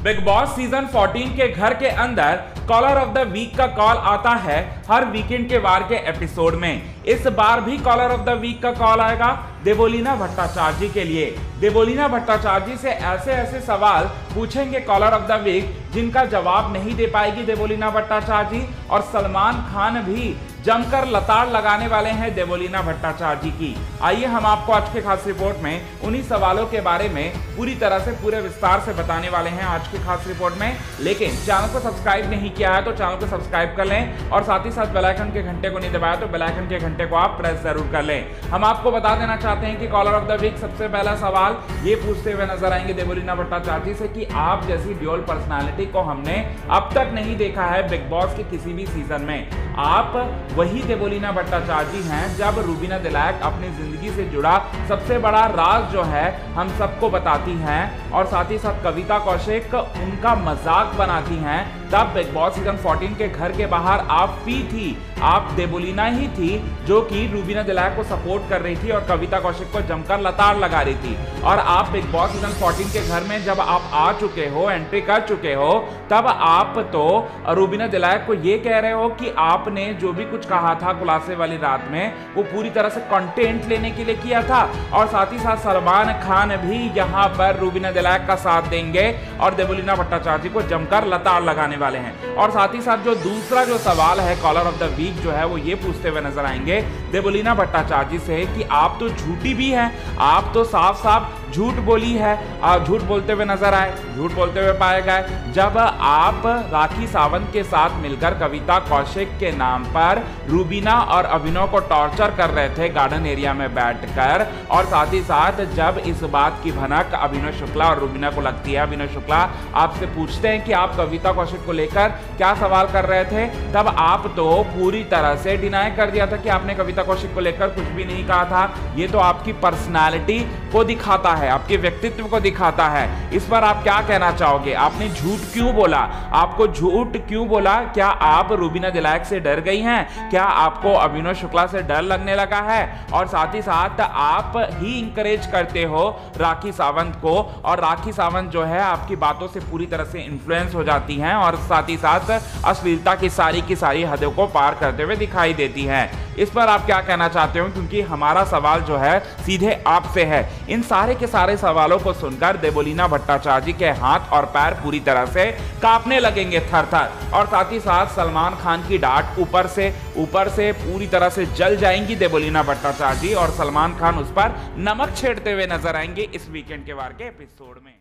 Big boss season 14 के घर के अंदर कॉलर ऑफ द वीक का कॉल आता है हर वीकेंड के वार के एपिसोड में। इस बार भी कॉलर ऑफ द वीक का कॉल आएगा देवोलीना भट्टाचार्य जी के लिए। देवोलीना भट्टाचार्य जी से ऐसे ऐसे सवाल पूछेंगे कॉलर ऑफ द वीक जिनका जवाब नहीं दे पाएगी देवोलीना भट्टाचार्य जी, और सलमान खान भी जमकर लताड़ लगाने वाले हैं देवोलीना भट्टाचार्य जी की। आइए हम आपको आज के खास रिपोर्ट में उन्हीं सवालों के बारे में पूरी तरह से पूरे विस्तार से बताने वाले हैं आज के खास रिपोर्ट में। लेकिन चैनल को सब्सक्राइब नहीं किया है तो चैनल को सब्सक्राइब कर लें, और साथ ही साथ बेल आइकन के घंटे को नहीं दबाया तो बेल आइकन के घंटे को आप प्रेस जरूर कर लें। हम आपको बता देना चाहते हैं कि कॉलर ऑफ द वीक सबसे पहला सवाल ये पूछते हुए नजर आएंगे देवोलीना भट्टाचार्य जी से कि आप जैसी ड्यूअल पर्सनालिटी को हमने अब तक नहीं देखा है बिग बॉस के किसी भी सीजन में। आप वही देवोलीना भट्टाचार्य जी हैं जब रूबीना दिलैक अपनी जिंदगी से जुड़ा सबसे बड़ा राज जो है हम सबको बताती हैं, और साथ ही साथ कविता कौशिक उनका मजाक बनाती हैं। तब बिग बॉस सीजन 14 के घर के बाहर आप भी थी, आप देवोलीना ही थी जो कि रूबीना दिलैक को सपोर्ट कर रही थी और कविता कौशिक को जमकर लताड़ लगा रही थी। और आप बिग बॉस सीजन 14 के घर में जब आप आ चुके हो, एंट्री कर चुके हो, तब आप तो रूबीना दिलैक को ये कह रहे हो कि आपने जो भी कुछ कहा था खुलासे वाली रात में वो पूरी तरह से कंटेंट लेने के लिए किया था। और साथ ही साथ सलमान खान भी यहाँ पर रूबीना दिलैक का साथ देंगे और देवोलीना भट्टाचार्य जी को जमकर लताड़ लगाने वाले हैं। और साथ ही साथ जो दूसरा जो सवाल है कॉलर ऑफ द वीक जो है वो ये पूछते हुए नजर आएंगे देवोलीना भट्टाचार्य जी से कि आप तो झूठी भी हैं, आप तो साफ साफ झूठ बोली है, आप झूठ बोलते हुए नजर आए, झूठ बोलते हुए पाए गए जब आप राखी सावंत के साथ मिलकर कविता कौशिक के नाम पर रूबीना और अभिनव को टॉर्चर कर रहे थे गार्डन एरिया में बैठकर। और साथ ही साथ जब इस बात की भनक अभिनव शुक्ला और रूबीना को लगती है, अभिनव शुक्ला आपसे पूछते हैं कि आप कविता कौशिक को लेकर क्या सवाल कर रहे थे, तब आप तो पूरी तरह से डिनाई कर दिया था कि आपने कविता कौशिक को लेकर कुछ भी नहीं कहा था। ये तो आपकी पर्सनालिटी को दिखाता है, आपके व्यक्तित्व को दिखाता है। इस पर आप क्या कहना चाहोगे? आपने झूठ क्यों बोला? आपको झूठ क्यों बोला? क्या आप रूबीना दिलैक से डर गई हैं? क्या आपको अभिनव शुक्ला से डर लगने लगा है? और साथ ही साथ आप ही इंकरेज करते हो राखी सावंत को, और राखी सावंत जो है आपकी बातों से पूरी तरह से इन्फ्लुएंस हो जाती हैं और साथ ही साथ अश्लीलता की सारी हदों को पार करते हुए दिखाई देती हैं। इस पर आप क्या कहना चाहते हो? क्योंकि हमारा सवाल जो है सीधे आपसे है। इन सारे के सारे सवालों को सुनकर देवोलीना भट्टाचार्य जी के हाथ और पैर पूरी तरह से कांपने लगेंगे थर-थर, और साथ ही साथ सलमान खान की डांट ऊपर से पूरी तरह से जल जाएंगी देवोलीना भट्टाचार्य जी, और सलमान खान उस पर नमक छेड़ते हुए नजर आएंगे इस वीकेंड के वार के एपिसोड में।